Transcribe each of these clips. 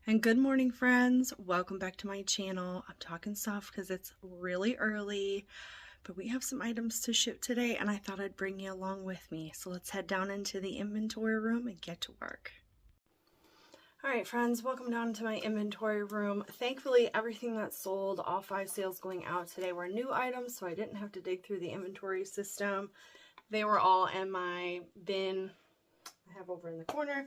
And good morning, friends. Welcome back to my channel. I'm talking soft because it's really early, but we have some items to ship today and I thought I'd bring you along with me. So let's head down into the inventory room and get to work. All right, friends, welcome down to my inventory room. Thankfully, everything that's sold, all 5 sales going out today were new items, so I didn't have to dig through the inventory system. They were all in my bin I have over in the corner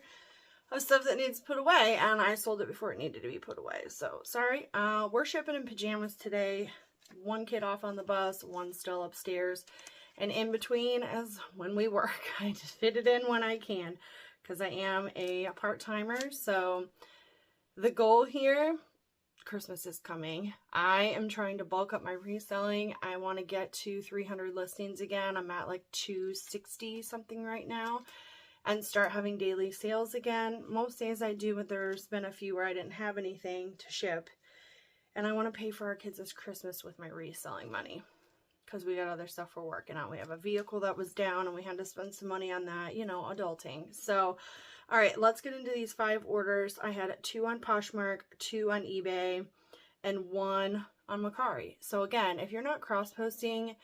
of stuff that needs put away, and I sold it before it needed to be put away. So sorry. We're shipping in pajamas today. 1 kid off on the bus, 1 still upstairs, and in between is when we work. I just fit it in when I can because I am a part-timer. So the goal here, Christmas is coming. I am trying to bulk up my reselling. I want to get to 300 listings again. I'm at like 260 something right now. And start having daily sales again. Most days I do, but there's been a few where I didn't have anything to ship. And I want to pay for our kids this Christmas with my reselling money. Because we got other stuff we're working on. We have a vehicle that was down and we had to spend some money on that. You know, adulting. So, alright, let's get into these 5 orders. I had 2 on Poshmark, 2 on eBay, and 1 on Mercari. So again, if you're not cross-posting,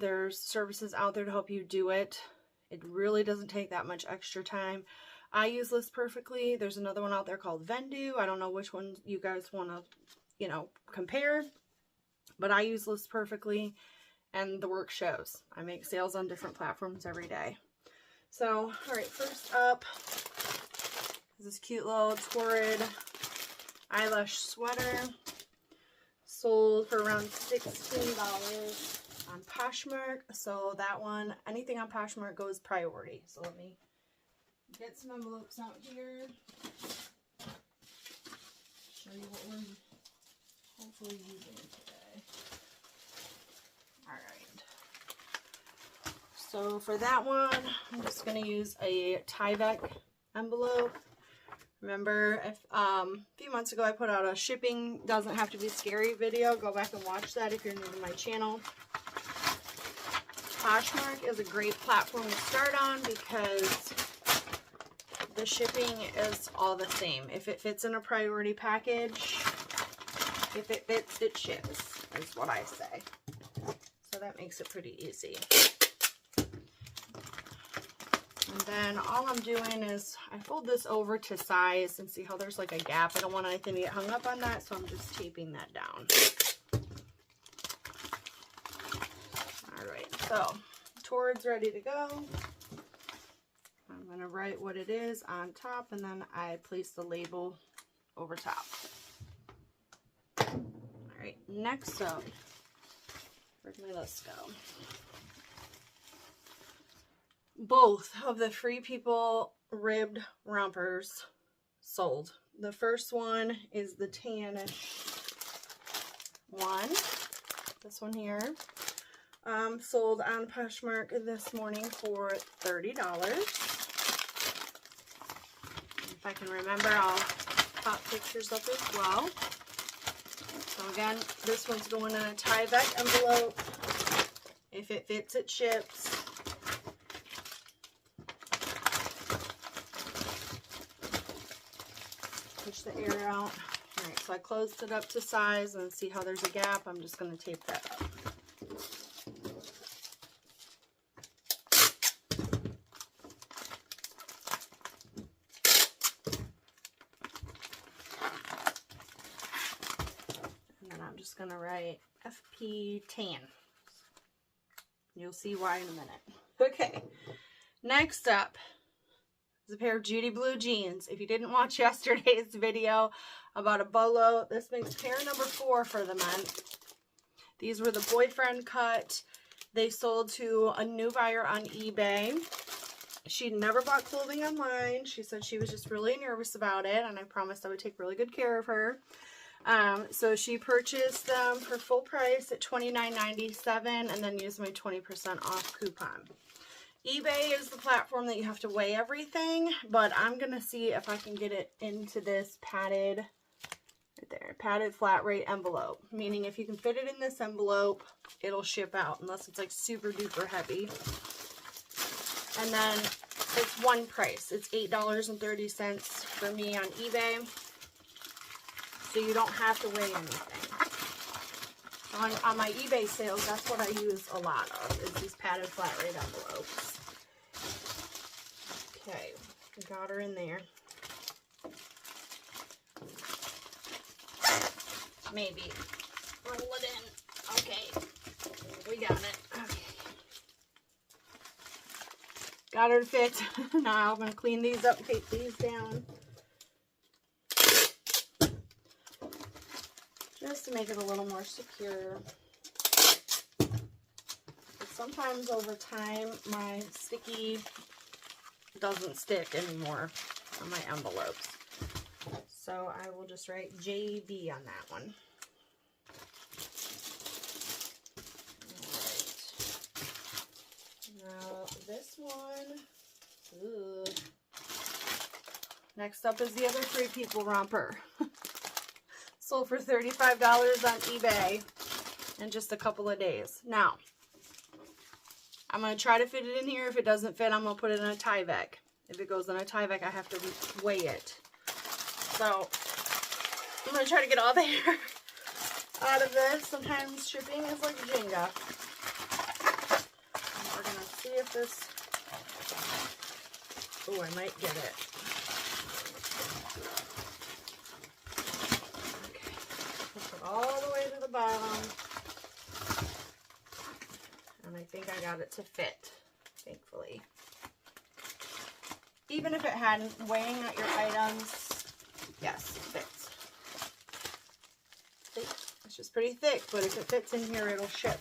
there's services out there to help you do it. It really doesn't take that much extra time. I use List Perfectly. There's another one out there called Vendu. I don't know which one you guys want to, compare. But I use List Perfectly and the work shows. I make sales on different platforms every day. So, alright, first up is this cute little Torrid eyelash sweater. Sold for around $16. On Poshmark, so that one, anything on Poshmark goes priority. So let me get some envelopes out here, show you what we're hopefully using today. Alright, so for that one, I'm just going to use a Tyvek envelope. Remember, if a few months ago I put out a shipping doesn't have to be scary video. Go back and watch that if you're new to my channel. Poshmark is a great platform to start on because the shipping is all the same. If it fits in a priority package, if it fits, it ships, is what I say. So that makes it pretty easy. And then all I'm doing is I fold this over to size and see how there's like a gap. I don't want anything to get hung up on that, so I'm just taping that down. Alright, so Torrid's ready to go. I'm going to write what it is on top and then I place the label over top. Alright, next up, where'd my list go? Both of the Free People ribbed rompers sold. The first one is the tannish one. This one here. Sold on Poshmark this morning for $30. If I can remember, I'll pop pictures up as well. So again, this one's going in a Tyvek envelope. If it fits, it ships. Push the air out. Alright, so I closed it up to size and see how there's a gap. I'm just going to tape that up. Just going to write FP tan. You'll see why in a minute. Okay, next up is a pair of Judy blue jeans. If you didn't watch yesterday's video about a bolo, this makes pair number 4 for the month. These were the boyfriend cut. They sold to a new buyer on eBay. She never bought clothing online. She said she was just really nervous about it, and I promised I would take really good care of her. So she purchased them for full price at $29.97 and then used my 20% off coupon. eBay is the platform that you have to weigh everything, but I'm going to see if I can get it into this padded, right there, padded flat rate envelope. Meaning if you can fit it in this envelope, it'll ship out unless it's like super duper heavy. And then it's one price. It's $8.30 for me on eBay. so you don't have to weigh anything. On my eBay sales, that's what I use a lot of, is these padded flat rate envelopes. Okay, we got her in there. Maybe roll it in. Okay, we got it. Okay. Got her to fit. Now I'm going to clean these up, take these down. Just to make it a little more secure. But sometimes over time, my sticky doesn't stick anymore on my envelopes. So I will just write JB on that one. Now this one, ooh. Next up is the other Free People romper. Sold for $35 on eBay in just a couple of days. Now, I'm going to try to fit it in here. If it doesn't fit, I'm going to put it in a Tyvek. If it goes in a Tyvek, I have to weigh it. So, I'm going to try to get all the hair out of this. Sometimes shipping is like Jenga. We're going to see if this... Oh, I might get it. Okay. Push it all the way to the bottom. And I think I got it to fit, thankfully. Even if it hadn't, weighing out your items, yes, it fits. See? It's just pretty thick, but if it fits in here, it'll ship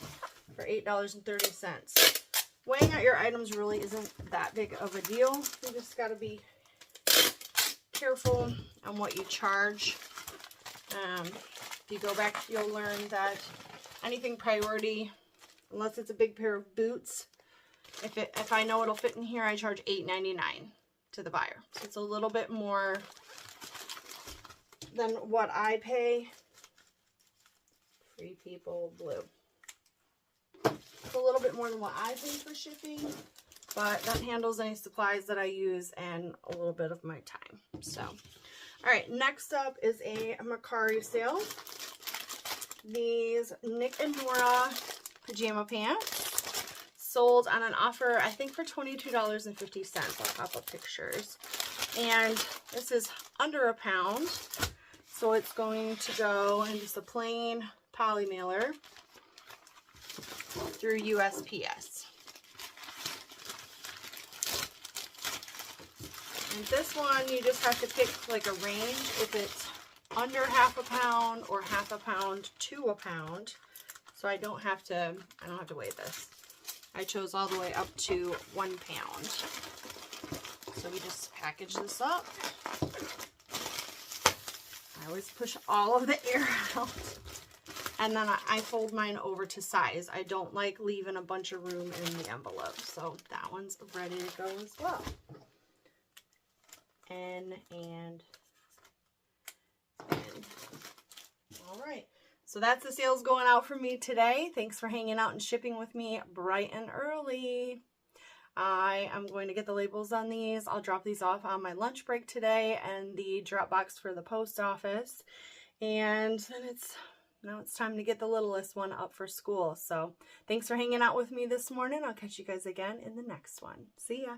for $8.30. Weighing out your items really isn't that big of a deal. You just got to be careful on what you charge. If you go back, you'll learn that anything priority, unless it's a big pair of boots, if I know it'll fit in here, I charge $8.99 to the buyer. So it's a little bit more than what I pay. Free People blue. It's a little bit more than what I pay for shipping, but that handles any supplies that I use and a little bit of my time. So, all right, next up is a Mercari sale. These Nick and Nora pajama pants sold on an offer, I think, for $22.50. I'll pop up pictures. And this is under a pound, so it's going to go in just a plain poly mailer through USPS. And this one, you just have to pick like a range. If it's under half a pound or half a pound to a pound. So I don't have to weigh this. I chose all the way up to 1 pound. So we just package this up. I always push all of the air out. And then I fold mine over to size. I don't like leaving a bunch of room in the envelope. So that one's ready to go as well. N and N. All right. So that's the sales going out for me today. Thanks for hanging out and shipping with me bright and early. I am going to get the labels on these. I'll drop these off on my lunch break today and the drop box for the post office. And then now it's time to get the littlest one up for school. So thanks for hanging out with me this morning. I'll catch you guys again in the next one. See ya.